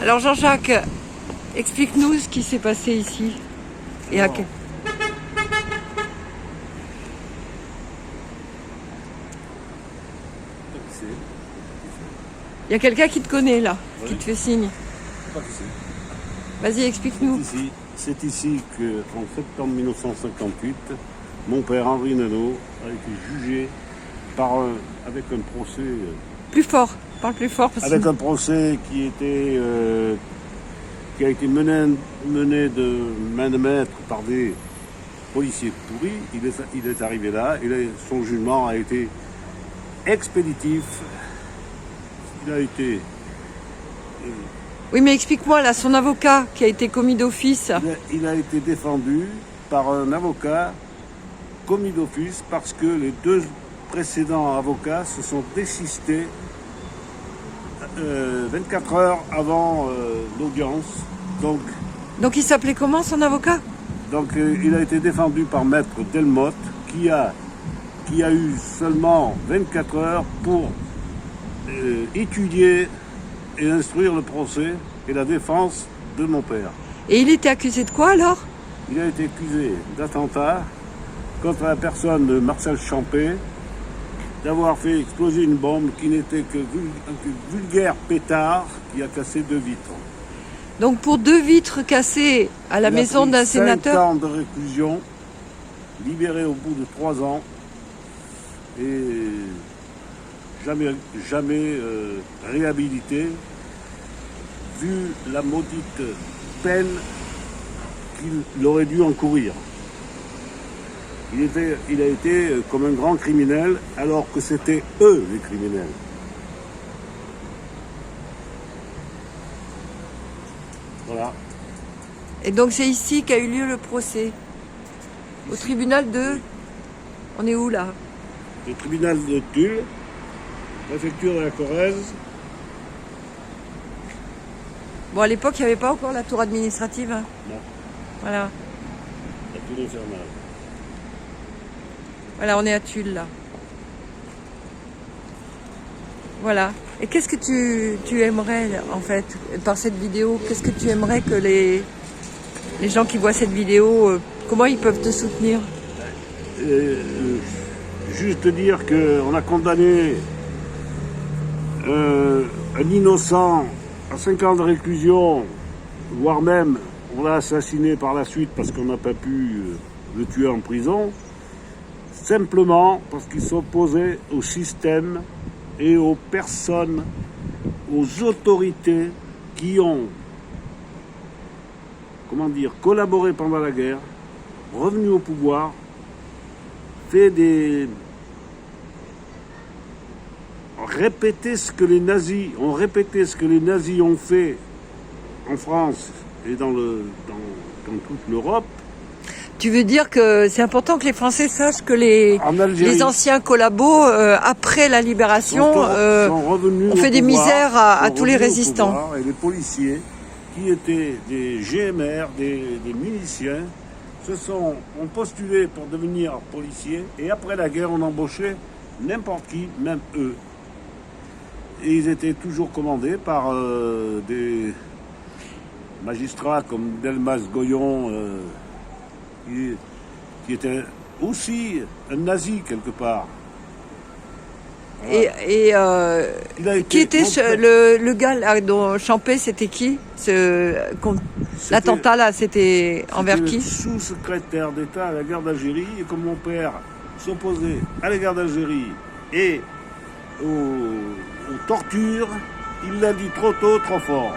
Alors Jean-Jacques, explique-nous ce qui s'est passé ici. Et à... Il y a quelqu'un qui te connaît là, oui, qui te fait signe. Vas-y, explique-nous. C'est ici qu'en septembre 1958, mon père Henri Nano a été jugé avec un procès. Plus fort, parle plus fort. Avec un procès qui a été mené de main de maître par des policiers pourris. Il est arrivé là, son jugement a été expéditif. Il a été... Oui, mais explique-moi, là, son avocat qui a été commis d'office. Il a été défendu par un avocat commis d'office parce que les deux précédents avocats se sont désistés 24 heures avant l'audience. Donc il s'appelait comment, son avocat? Donc il a été défendu par maître Delmotte qui a eu seulement 24 heures pour étudier et instruire le procès et la défense de mon père. Et il était accusé de quoi alors? Il a été accusé d'attentat contre la personne de Marcel Champé, d'avoir fait exploser une bombe qui n'était qu'un vulgaire pétard qui a cassé 2 vitres. Donc pour 2 vitres cassées à la maison d'un sénateur. 5 ans de réclusion, libéré au bout de 3 ans et jamais réhabilité, vu la maudite peine qu'il aurait dû encourir. Il a été comme un grand criminel, alors que c'était eux les criminels. Voilà. Et donc c'est ici qu'a eu lieu le procès. Au tribunal de... On est où là? Le tribunal de Tulle, préfecture de la Corrèze. Bon, à l'époque, il n'y avait pas encore la tour administrative. Hein. Non. Voilà. La tour infernale. Voilà, on est à Tulle, là. Voilà. Et qu'est-ce que tu aimerais, en fait, par cette vidéo? Qu'est-ce que tu aimerais que les gens qui voient cette vidéo, comment ils peuvent te soutenir? Juste dire qu'on a condamné un innocent à 5 ans de réclusion, voire même on l'a assassiné par la suite parce qu'on n'a pas pu le tuer en prison, simplement parce qu'il s'opposait au système et aux personnes, aux autorités qui ont, collaboré pendant la guerre, revenu au pouvoir, répété ce que les nazis ont fait en France et dans toute l'Europe. Tu veux dire que c'est important que les Français sachent que les anciens collabos, après la libération, ont fait des misères à tous les résistants. Et les policiers, qui étaient des GMR, des miliciens, ont postulé pour devenir policiers. Et après la guerre, on embauchait n'importe qui, même eux. Et ils étaient toujours commandés par des magistrats comme Delmas Goyon, qui était aussi un nazi quelque part. Voilà. Qui était le gars là, dont Champé, c'était qui? L'attentat là, c'était envers qui? Sous-secrétaire d'État à la guerre d'Algérie. Et comme mon père s'opposait à la guerre d'Algérie et aux tortures, il l'a dit trop tôt, trop fort.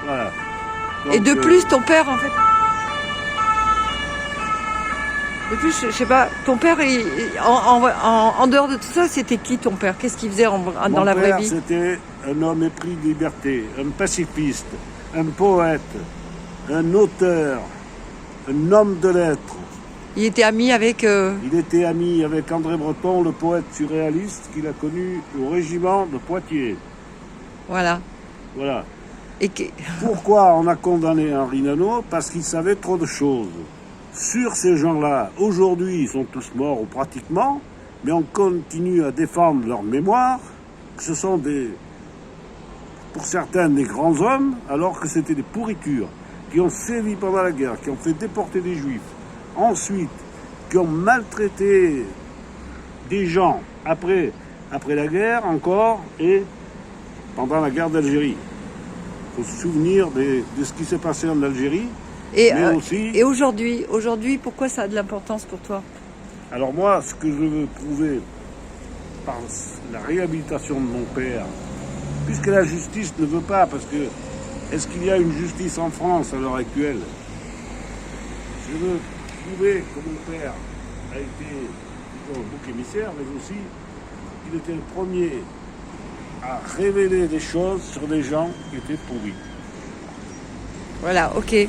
Voilà. Donc, et de plus, ton père, en fait... De plus, je sais pas, ton père, en dehors de tout ça, c'était qui ton père? Qu'est-ce qu'il faisait dans la vraie vie? C'était un homme épris de liberté, un pacifiste, un poète, un auteur, un homme de lettres. Il était ami avec... Il était ami avec André Breton, le poète surréaliste qu'il a connu au régiment de Poitiers. Voilà. Voilà. Pourquoi on a condamné Henri Nano? Parce qu'il savait trop de choses. Sur ces gens-là, aujourd'hui, ils sont tous morts ou pratiquement, mais on continue à défendre leur mémoire, que ce sont des pour certains des grands hommes, alors que c'était des pourritures qui ont sévi pendant la guerre, qui ont fait déporter des juifs, ensuite qui ont maltraité des gens après la guerre encore et pendant la guerre d'Algérie. Il faut se souvenir de ce qui s'est passé en Algérie. Et aujourd'hui, pourquoi ça a de l'importance pour toi? Alors moi, ce que je veux prouver par la réhabilitation de mon père, puisque la justice ne veut pas, parce que est-ce qu'il y a une justice en France à l'heure actuelle? Je veux prouver que mon père a été un bouc émissaire, mais aussi qu'il était le premier à révéler des choses sur des gens qui étaient pourris. Voilà, ok.